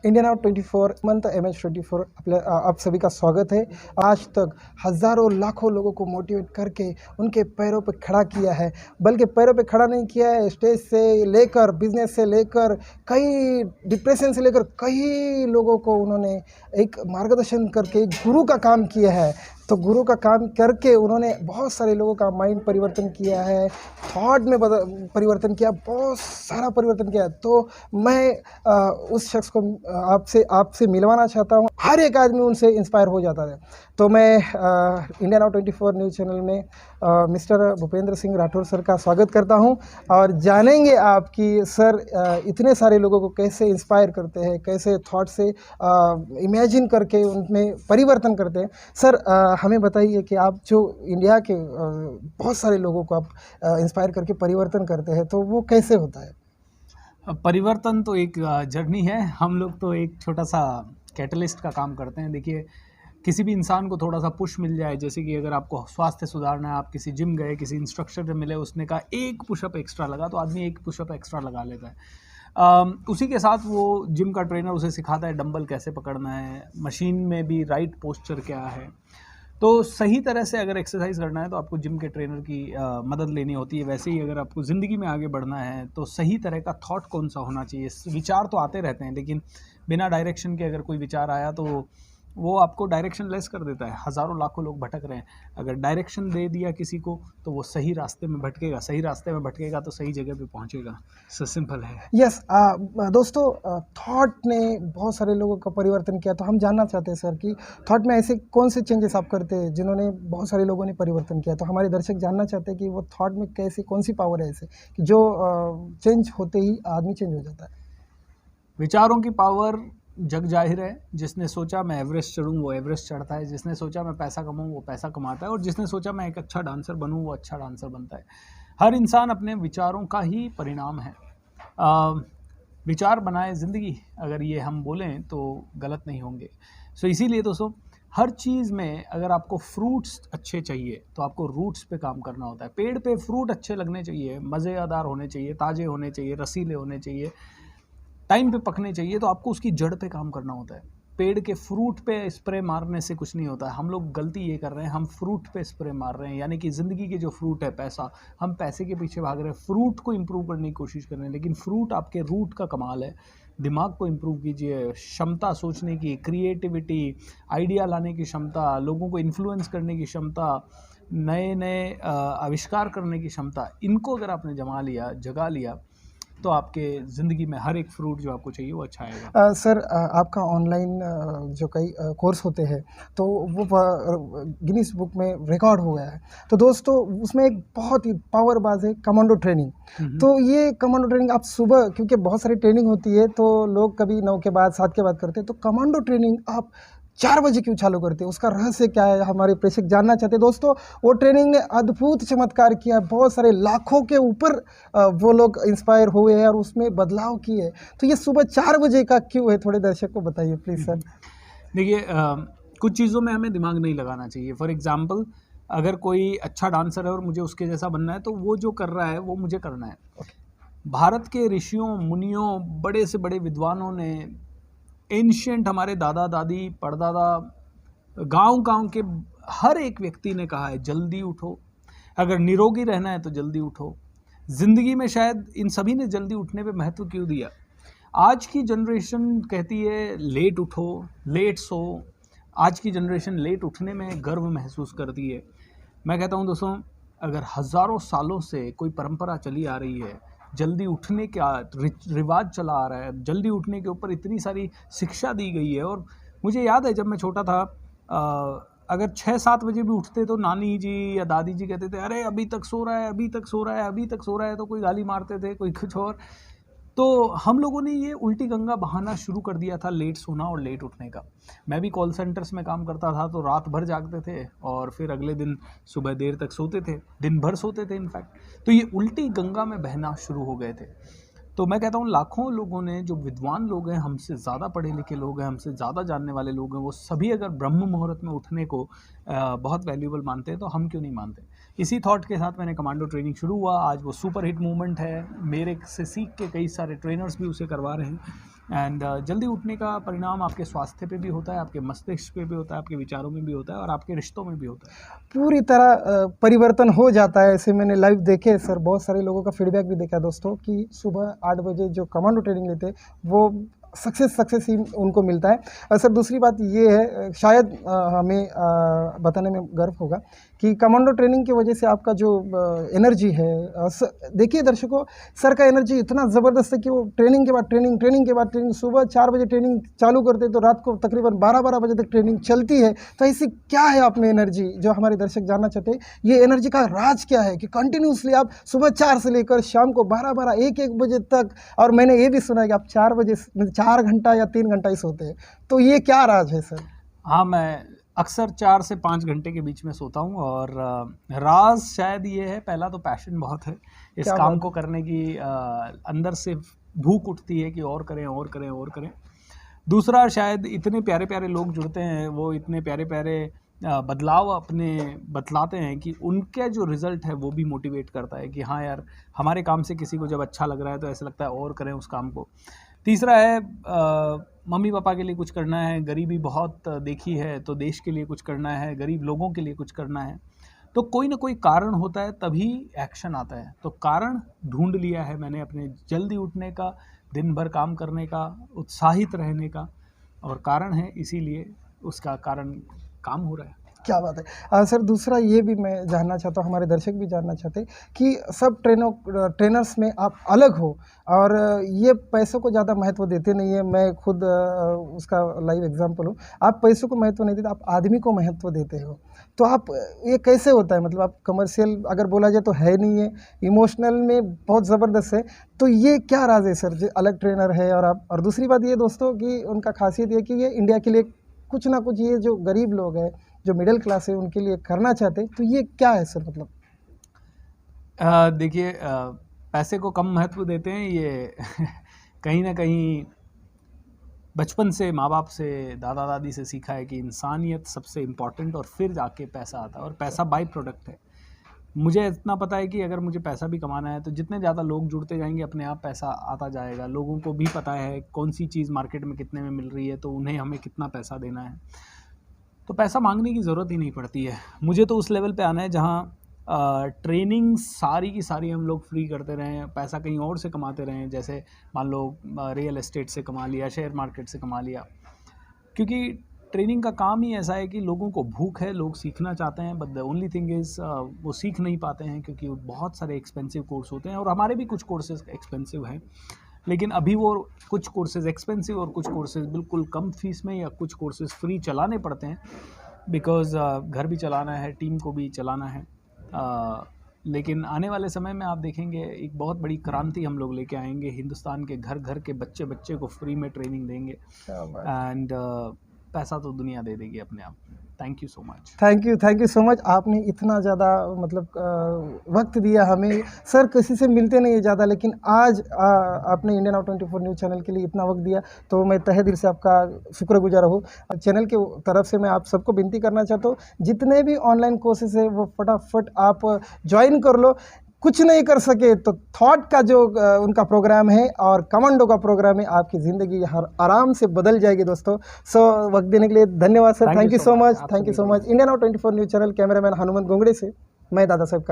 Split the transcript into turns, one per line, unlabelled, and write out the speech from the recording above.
India now 24 month MH24 आप सभी का स्वागत है। आज तक हज़ारों लाखों लोगों को मोटिवेट करके उनके पैरों पे खड़ा किया है, बल्कि पैरों पे खड़ा नहीं किया है, स्टेज से लेकर बिजनेस से लेकर कई डिप्रेशन से लेकर कई लोगों को उन्होंने एक मार्गदर्शन करके एक गुरु का काम किया है। तो गुरु का काम करके उन्होंने बहुत सारे लोगों का माइंड परिवर्तन किया है, थॉट में परिवर्तन किया, बहुत सारा परिवर्तन किया। तो मैं उस शख्स को आपसे मिलवाना चाहता हूँ। हर एक आदमी उनसे इंस्पायर हो जाता है। तो मैं इंडिया नाउ 24 न्यूज़ चैनल में मिस्टर भूपेंद्र सिंह राठौर सर का स्वागत करता हूं और जानेंगे आप कि सर इतने सारे लोगों को कैसे इंस्पायर करते हैं, कैसे थॉट से इमेजिन करके उनमें परिवर्तन करते हैं। सर हमें बताइए कि आप जो इंडिया के बहुत सारे लोगों को आप इंस्पायर करके परिवर्तन करते हैं, तो वो कैसे होता है?
परिवर्तन तो एक जर्नी है। हम लोग तो एक छोटा सा कैटलिस्ट का काम करते हैं। देखिए, किसी भी इंसान को थोड़ा सा पुश मिल जाए, जैसे कि अगर आपको स्वास्थ्य सुधारना है, आप किसी जिम गए, किसी इंस्ट्रक्टर से मिले, उसने कहा एक पुशअप एक्स्ट्रा लगा, तो आदमी एक पुशअप एक्स्ट्रा लगा लेता है। उसी के साथ वो जिम का ट्रेनर उसे सिखाता है डंबल कैसे पकड़ना है, मशीन में भी राइट पोस्चर क्या है। तो सही तरह से अगर एक्सरसाइज करना है तो आपको जिम के ट्रेनर की मदद लेनी होती है। वैसे ही अगर आपको ज़िंदगी में आगे बढ़ना है तो सही तरह का थॉट कौन सा होना चाहिए। विचार तो आते रहते हैं, लेकिन बिना डायरेक्शन के अगर कोई विचार आया तो वो आपको डायरेक्शन लेस कर देता है। हज़ारों लाखों लोग भटक रहे हैं, अगर डायरेक्शन दे दिया किसी को तो वो सही रास्ते में भटकेगा, सही रास्ते में भटकेगा तो सही जगह पे पहुंचेगा। सो सिंपल है।
यस दोस्तों, थॉट ने बहुत सारे लोगों का परिवर्तन किया। तो हम जानना चाहते हैं सर कि थॉट में ऐसे कौन से चेंजेस आप करते हैं जिन्होंने बहुत सारे लोगों ने परिवर्तन किया। तो हमारे दर्शक जानना चाहते हैं कि वो थॉट में कैसे कौन सी पावर है ऐसे कि जो चेंज होते ही आदमी चेंज हो जाता है।
विचारों की पावर जग जाहिर है। जिसने सोचा मैं एवरेस्ट चढ़ूँ वो एवरेस्ट चढ़ता है, जिसने सोचा मैं पैसा कमाऊँ वो पैसा कमाता है, और जिसने सोचा मैं एक अच्छा डांसर बनूँ वो अच्छा डांसर बनता है। हर इंसान अपने विचारों का ही परिणाम है। विचार बनाए ज़िंदगी, अगर ये हम बोलें तो गलत नहीं होंगे। सो इसीलिए दोस्तों, हर चीज़ में अगर आपको फ्रूट्स अच्छे चाहिए तो आपको रूट्स पे काम करना होता है। पेड़ पे फ्रूट अच्छे लगने चाहिए, मज़ेदार होने चाहिए, ताज़े होने चाहिए, रसीले होने चाहिए, टाइम पे पकने चाहिए, तो आपको उसकी जड़ पे काम करना होता है। पेड़ के फ्रूट पे स्प्रे मारने से कुछ नहीं होता है। हम लोग गलती ये कर रहे हैं, हम फ्रूट पे स्प्रे मार रहे हैं, यानी कि ज़िंदगी के जो फ्रूट है पैसा, हम पैसे के पीछे भाग रहे हैं। फ्रूट को इम्प्रूव करने की कोशिश कर रहे हैं, लेकिन फ्रूट आपके रूट का कमाल है। दिमाग को इम्प्रूव कीजिए, क्षमता सोचने की, क्रिएटिविटी, आइडिया लाने की क्षमता, लोगों को इन्फ्लुएंस करने की क्षमता, नए नए आविष्कार करने की क्षमता, इनको अगर आपने जगा लिया तो आपके ज़िंदगी में हर एक फ्रूट जो आपको चाहिए वो अच्छा आएगा।
सर आपका ऑनलाइन जो कई कोर्स होते हैं तो वो गिनीज बुक में रिकॉर्ड हो गया है। तो दोस्तों उसमें एक बहुत ही पावरबाज है कमांडो ट्रेनिंग। तो ये कमांडो ट्रेनिंग आप सुबह, क्योंकि बहुत सारी ट्रेनिंग होती है तो लोग कभी 9 के बाद 7 के बाद करते हैं, तो कमांडो ट्रेनिंग आप 4 बजे क्यों चालू करते हैं? उसका रहस्य क्या है? हमारे प्रेक्षक जानना चाहते हैं। दोस्तों वो ट्रेनिंग ने अद्भुत चमत्कार किया, बहुत सारे लाखों के ऊपर वो लोग इंस्पायर हुए हैं और उसमें बदलाव किए। तो ये सुबह 4 बजे का क्यों है? थोड़े दर्शक को बताइए प्लीज़ सर।
देखिए, कुछ चीज़ों में हमें दिमाग नहीं लगाना चाहिए। फॉर एग्ज़ाम्पल, अगर कोई अच्छा डांसर है और मुझे उसके जैसा बनना है तो वो जो कर रहा है वो मुझे करना है। भारत के ऋषियों, मुनियों, बड़े से बड़े विद्वानों ने, एंशिएंट हमारे दादा दादी, परदादा, गांव-गांव के हर एक व्यक्ति ने कहा है जल्दी उठो। अगर निरोगी रहना है तो जल्दी उठो। ज़िंदगी में शायद इन सभी ने जल्दी उठने पे महत्व क्यों दिया। आज की जनरेशन कहती है लेट उठो, लेट सो। आज की जनरेशन लेट उठने में गर्व महसूस करती है। मैं कहता हूँ दोस्तों, अगर हज़ारों सालों से कोई परंपरा चली आ रही है, जल्दी उठने का रिवाज चला आ रहा है, जल्दी उठने के ऊपर इतनी सारी शिक्षा दी गई है। और मुझे याद है जब मैं छोटा था, अगर 6-7 बजे भी उठते तो नानी जी या दादी जी कहते थे अरे अभी तक सो रहा है, अभी तक सो रहा है, अभी तक सो रहा है, तो कोई गाली मारते थे, कोई कुछ और। तो हम लोगों ने ये उल्टी गंगा बहाना शुरू कर दिया था लेट सोना और लेट उठने का। मैं भी कॉल सेंटर्स में काम करता था तो रात भर जागते थे और फिर अगले दिन सुबह देर तक सोते थे, दिन भर सोते थे इनफैक्ट। तो ये उल्टी गंगा में बहना शुरू हो गए थे। तो मैं कहता हूँ लाखों लोगों ने, जो विद्वान लोग हैं, हमसे ज़्यादा पढ़े लिखे लोग हैं, हमसे ज़्यादा जानने वाले लोग हैं, वो सभी अगर ब्रह्म मुहूर्त में उठने को बहुत वैल्यूबल मानते हैं तो हम क्यों नहीं मानते। इसी थॉट के साथ मैंने कमांडो ट्रेनिंग शुरू हुआ। आज वो सुपर हिट मूवमेंट है। मेरे से सीख के कई सारे ट्रेनर्स भी उसे करवा रहे हैं। एंड जल्दी उठने का परिणाम आपके स्वास्थ्य पे भी होता है, आपके मस्तिष्क पे भी होता है, आपके विचारों में भी होता है और आपके रिश्तों में भी होता है।
पूरी तरह परिवर्तन हो जाता है। ऐसे मैंने लाइव देखे सर, बहुत सारे लोगों का फीडबैक भी देखा दोस्तों कि सुबह 8 बजे जो कमांडो ट्रेनिंग लेते हैं वो सक्सेस ही उनको मिलता है। और सर दूसरी बात ये है, शायद हमें बताने में गर्व होगा कि कमांडो ट्रेनिंग की वजह से आपका जो एनर्जी है, देखिए दर्शकों, सर का एनर्जी इतना ज़बरदस्त है कि वो ट्रेनिंग के बाद ट्रेनिंग के बाद ट्रेनिंग, सुबह 4 बजे ट्रेनिंग चालू करते तो रात को तकरीबन 12 बजे तक ट्रेनिंग चलती है। तो ऐसी क्या है आप में एनर्जी, जो हमारे दर्शक जानना चाहते हैं, ये एनर्जी का राज क्या है कि कंटिन्यूसली आप सुबह 4 से लेकर शाम को 1 बजे तक, और मैंने ये भी सुना है कि आप 4 घंटा या 3 घंटा ही सोते हैं, तो ये क्या राज है सर?
हाँ, मैं अक्सर 4 से 5 घंटे के बीच में सोता हूँ और राज शायद ये है, पहला तो पैशन बहुत है इस
क्या
काम
बात
को करने की, अंदर से भूख उठती है कि और करें और करें और करें। दूसरा, शायद इतने प्यारे प्यारे लोग जुड़ते हैं, वो इतने प्यारे प्यारे बदलाव अपने बतलाते हैं कि उनका जो रिज़ल्ट है वो भी मोटिवेट करता है कि हाँ यार, हमारे काम से किसी को जब अच्छा लग रहा है तो ऐसा लगता है और करें उस काम को। तीसरा है, मम्मी पापा के लिए कुछ करना है, गरीबी बहुत देखी है तो देश के लिए कुछ करना है, गरीब लोगों के लिए कुछ करना है। तो कोई ना कोई कारण होता है तभी एक्शन आता है। तो कारण ढूंढ लिया है मैंने अपने जल्दी उठने का, दिन भर काम करने का, उत्साहित रहने का, और कारण है, इसीलिए उसका कारण काम हो रहा है।
क्या बात है। सर दूसरा ये भी मैं जानना चाहता हूँ, हमारे दर्शक भी जानना चाहते हैं कि सब ट्रेनर्स में आप अलग हो और ये पैसों को ज़्यादा महत्व देते नहीं है। मैं खुद उसका लाइव एग्जांपल हूँ। आप पैसों को महत्व नहीं देते, आप आदमी को महत्व देते हो। तो आप, ये कैसे होता है? मतलब आप कमर्शियल अगर बोला जाए तो है नहीं है, इमोशनल में बहुत ज़बरदस्त है। तो ये क्या राज है सर, जो अलग ट्रेनर है और आप? और दूसरी बात ये दोस्तों कि उनका खासियत ये कि ये इंडिया के लिए कुछ ना कुछ, ये जो गरीब लोग हैं, जो मिडिल क्लास है, उनके लिए करना चाहते हैं। तो ये क्या है सर मतलब?
देखिए, पैसे को कम महत्व देते हैं ये कहीं ना कहीं बचपन से माँ बाप से, दादा दादी से सीखा है कि इंसानियत सबसे इम्पॉर्टेंट और फिर जाके पैसा आता है, और पैसा बाई प्रोडक्ट है। मुझे इतना पता है कि अगर मुझे पैसा भी कमाना है तो जितने ज़्यादा लोग जुड़ते जाएंगे अपने आप पैसा आता जाएगा। लोगों को भी पता है कौन सी चीज़ मार्केट में कितने में मिल रही है, तो उन्हें हमें कितना पैसा देना है, तो पैसा मांगने की ज़रूरत ही नहीं पड़ती है। मुझे तो उस लेवल पे आना है जहाँ ट्रेनिंग सारी की सारी हम लोग फ्री करते रहें, पैसा कहीं और से कमाते रहें। जैसे मान लो रियल एस्टेट से कमा लिया, शेयर मार्केट से कमा लिया, क्योंकि ट्रेनिंग का काम ही ऐसा है कि लोगों को भूख है, लोग सीखना चाहते हैं, but the only thing is वो सीख नहीं पाते हैं क्योंकि बहुत सारे एक्सपेंसिव कोर्स होते हैं, और हमारे भी कुछ कोर्सेज एक्सपेंसिव हैं। लेकिन अभी वो कुछ कोर्सेज एक्सपेंसिव और कुछ कोर्सेज बिल्कुल कम फीस में या कुछ कोर्सेज फ्री चलाने पड़ते हैं, बिकॉज़ घर भी चलाना है, टीम को भी चलाना है। लेकिन आने वाले समय में आप देखेंगे एक बहुत बड़ी क्रांति हम लोग लेके आएंगे। हिंदुस्तान के घर घर के बच्चे बच्चे को फ्री में ट्रेनिंग देंगे, एंड पैसा तो दुनिया दे देगी अपने आप। Thank you so much.
Thank you so much. आपने इतना ज़्यादा मतलब वक्त दिया हमें। सर किसी से मिलते नहीं है ज़्यादा, लेकिन आज आपने इंडिया नाउ 24 न्यूज़ चैनल के लिए इतना वक्त दिया, तो मैं तहे दिल से आपका शुक्रगुजार हूँ। चैनल के तरफ से मैं आप सबको विनती करना चाहता हूँ, जितने भी ऑनलाइन कोर्सेज है वो फटाफट आप ज्वाइन कर लो। कुछ नहीं कर सके तो थॉट का जो उनका प्रोग्राम है और कमांडो का प्रोग्राम है, आपकी ज़िंदगी हर आराम से बदल जाएगी दोस्तों। सो वक्त देने के लिए धन्यवाद sir. Thank you so much. Thank you so much. India now 24 news channel, cameraman Hanumant Gongade से मैं दादा साहब का